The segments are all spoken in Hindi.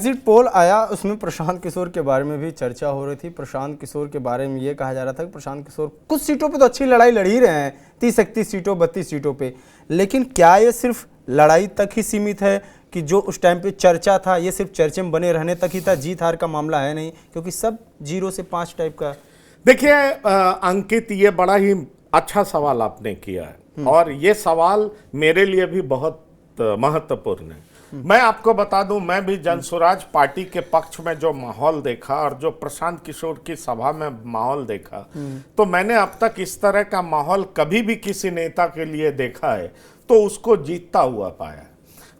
एग्जिट पोल आया, उसमें प्रशांत किशोर के बारे में भी चर्चा हो रही थी। प्रशांत किशोर के बारे में ये कहा जा रहा था कि प्रशांत किशोर कुछ सीटों पे तो अच्छी लड़ाई लड़ ही रहे हैं, 30-31 सीटों 32 सीटों पे, लेकिन क्या ये सिर्फ लड़ाई तक ही सीमित है कि जो उस टाइम पे चर्चा था ये सिर्फ चर्चे में बने रहने तक ही था, जीत हार का मामला है नहीं, क्योंकि सब 0 से 5 टाइप का। देखिए अंकित, ये बड़ा ही अच्छा सवाल आपने किया है और ये सवाल मेरे लिए भी बहुत महत्वपूर्ण है। मैं आपको बता दूं, मैं भी जनसुराज पार्टी के पक्ष में जो माहौल देखा और जो प्रशांत किशोर की सभा में माहौल देखा, तो मैंने अब तक इस तरह का माहौल कभी भी किसी नेता के लिए देखा है तो उसको जीतता हुआ पाया।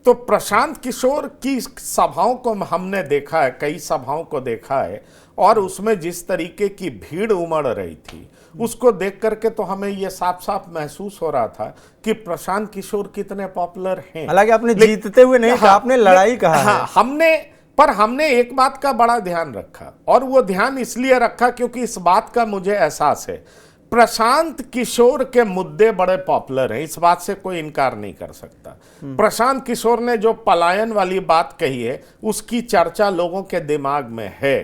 तो प्रशांत किशोर की सभाओं को हमने देखा है, कई सभाओं को देखा है, और उसमें जिस तरीके की भीड़ उमड़ रही थी उसको देख करके तो हमें यह साफ साफ महसूस हो रहा था कि प्रशांत किशोर कितने पॉपुलर हैं। हालांकि आपने जीतते हुए नहीं कहा, आपने लड़ाई कहा है। हमने एक बात का बड़ा ध्यान रखा, और वो ध्यान इसलिए रखा क्योंकि इस बात का मुझे एहसास है, प्रशांत किशोर के मुद्दे बड़े पॉपुलर हैं, इस बात से कोई इनकार नहीं कर सकता। प्रशांत किशोर ने जो पलायन वाली बात कही है उसकी चर्चा लोगों के दिमाग में है।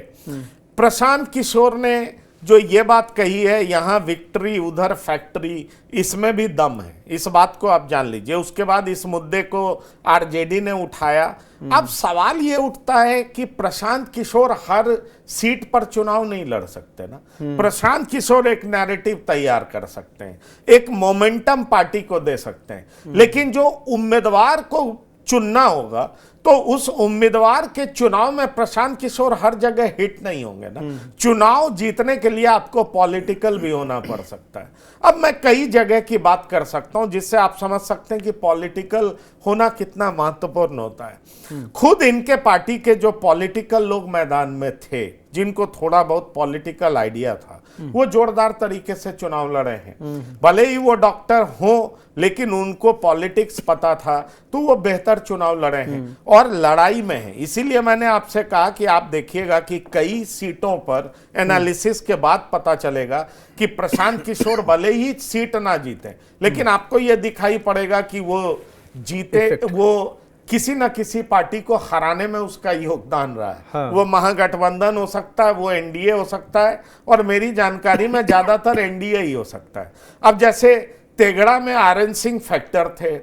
प्रशांत किशोर ने जो ये बात कही है, यहां विक्ट्री उधर फैक्ट्री, इसमें भी दम है, इस बात को आप जान लीजिए। उसके बाद इस मुद्दे को आरजेडी ने उठाया। अब सवाल ये उठता है कि प्रशांत किशोर हर सीट पर चुनाव नहीं लड़ सकते ना। प्रशांत किशोर एक नैरेटिव तैयार कर सकते हैं, एक मोमेंटम पार्टी को दे सकते हैं, लेकिन जो उम्मीदवार को चुनना होगा तो उस उम्मीदवार के चुनाव में प्रशांत किशोर हर जगह हिट नहीं होंगे ना। चुनाव जीतने के लिए आपको पॉलिटिकल भी होना पड़ सकता है। अब मैं कई जगह की बात कर सकता हूं जिससे आप समझ सकते हैं कि पॉलिटिकल होना कितना महत्वपूर्ण होता है। खुद इनके पार्टी के जो पॉलिटिकल लोग मैदान में थे, जिनको थोड़ा बहुत पॉलिटिकल आइडिया था, वो जोरदार तरीके से चुनाव लड़े हैं। भले ही वो डॉक्टर हो, लेकिन उनको पॉलिटिक्स पता था, तो वो बेहतर चुनाव लड़े हैं और लड़ाई में है। इसीलिए मैंने आपसे कहा कि आप देखिएगा कि कई सीटों पर एनालिसिस के बाद पता चलेगा कि प्रशांत किशोर भले ही सीट ना जीते, लेकिन आपको यह दिखाई पड़ेगा कि वो जीते, वो किसी ना किसी पार्टी को हराने में उसका योगदान रहा है। हाँ। वो महागठबंधन हो सकता है, वो एनडीए हो सकता है, और मेरी जानकारी में ज्यादातर एनडीए ही हो सकता है। अब जैसे तेगड़ा में आरएन सिंह फैक्टर थे,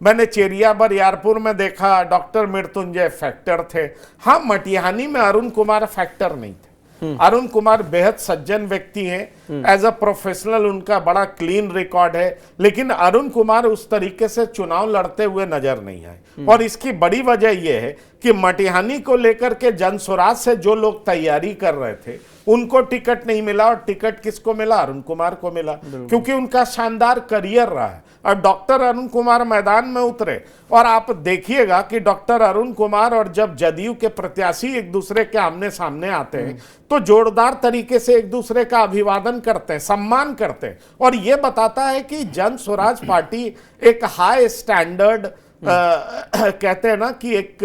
मैंने चेरिया बरियारपुर में देखा डॉक्टर मृत्युंजय फैक्टर थे। हाँ, मटिहानी में अरुण कुमार फैक्टर नहीं थे। अरुण कुमार बेहद सज्जन व्यक्ति हैं, एज अ प्रोफेशनल उनका बड़ा क्लीन रिकॉर्ड है, लेकिन अरुण कुमार उस तरीके से चुनाव लड़ते हुए नजर नहीं आए। और इसकी बड़ी वजह यह है कि मटिहानी को लेकर के जनसुराज से जो लोग तैयारी कर रहे थे उनको टिकट नहीं मिला, और टिकट किसको मिला? अरुण कुमार को मिला, क्योंकि उनका शानदार करियर रहा है। और डॉक्टर अरुण कुमार मैदान में उतरे, और आप देखिएगा कि डॉक्टर अरुण कुमार और जब जदयू के प्रत्याशी एक दूसरे के आमने सामने आते हैं तो जोरदार तरीके से एक दूसरे का अभिवादन करते हैं, सम्मान करते हैं, और यह बताता है कि जनसुराज पार्टी एक हाई स्टैंडर्ड कहते हैं ना कि एक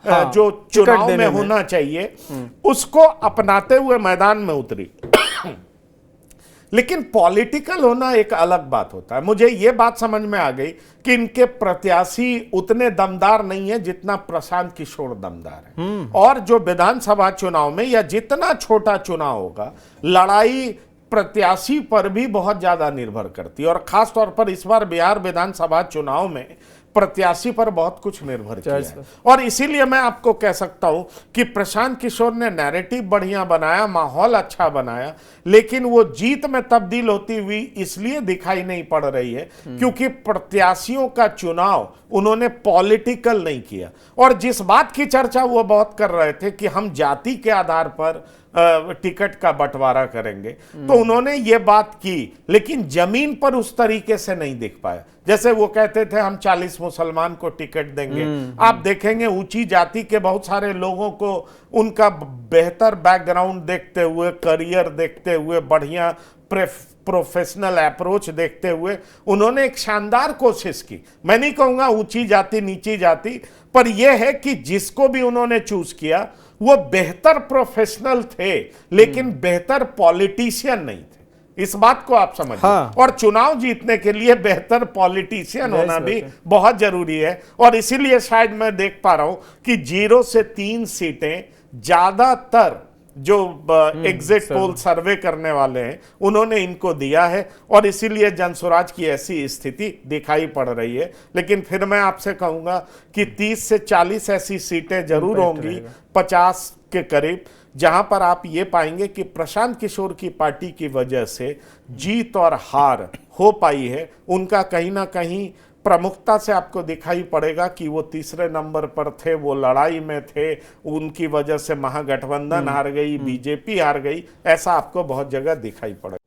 जो चुनाव में होना चाहिए उसको अपनाते हुए मैदान में उतरी। लेकिन पॉलिटिकल होना एक अलग बात होता है। मुझे यह बात समझ में आ गई कि इनके प्रत्याशी उतने दमदार नहीं है जितना प्रशांत किशोर दमदार है, और जो विधानसभा चुनाव में या जितना छोटा चुनाव होगा, लड़ाई प्रत्याशी पर भी बहुत ज्यादा निर्भर करती है, और खास तौर पर इस बार बिहार विधानसभा चुनाव में प्रत्याशी पर बहुत कुछ निर्भर किया है। और इसीलिए मैं आपको कह सकता हूं कि प्रशांत किशोर ने नैरेटिव बढ़िया बनाया, माहौल अच्छा बनाया, लेकिन वो जीत में तब्दील होती हुई इसलिए दिखाई नहीं पड़ रही है क्योंकि प्रत्याशियों का चुनाव उन्होंने पॉलिटिकल नहीं किया। और जिस बात की चर्चा वो बहुत कर रहे थे कि हम जाति के आधार पर टिकट का बंटवारा करेंगे, तो उन्होंने ये बात की, लेकिन जमीन पर उस तरीके से नहीं दिख पाया। जैसे वो कहते थे हम 40 मुसलमान को टिकट देंगे, आप देखेंगे ऊंची जाति के बहुत सारे लोगों को उनका बेहतर बैकग्राउंड देखते हुए, करियर देखते हुए, बढ़िया प्रोफेशनल अप्रोच देखते हुए उन्होंने एक शानदार कोशिश की। मैं नहीं कहूंगा ऊंची जाति नीची जाति, पर यह है कि जिसको भी उन्होंने चूज किया वो बेहतर प्रोफेशनल थे, लेकिन बेहतर पॉलिटिशियन नहीं थे। इस बात को आप समझिए। हाँ। और चुनाव जीतने के लिए बेहतर पॉलिटिशियन होना भी बहुत जरूरी है। और इसीलिए शायद मैं देख पा रहा हूं कि 0 से 3 सीटें ज्यादातर जो एग्जिट पोल सर्वे करने वाले हैं उन्होंने इनको दिया है, और इसीलिए जनसुराज की ऐसी स्थिति दिखाई पड़ रही है। लेकिन फिर मैं आपसे कहूंगा कि 30 से 40 ऐसी सीटें जरूर होंगी 50 के करीब, जहां पर आप ये पाएंगे कि प्रशांत किशोर की पार्टी की वजह से जीत और हार हो पाई है। उनका कहीं ना कहीं प्रमुखता से आपको दिखाई पड़ेगा कि वो तीसरे नंबर पर थे, वो लड़ाई में थे, उनकी वजह से महागठबंधन हार गई, बीजेपी हार गई, ऐसा आपको बहुत जगह दिखाई पड़ेगा।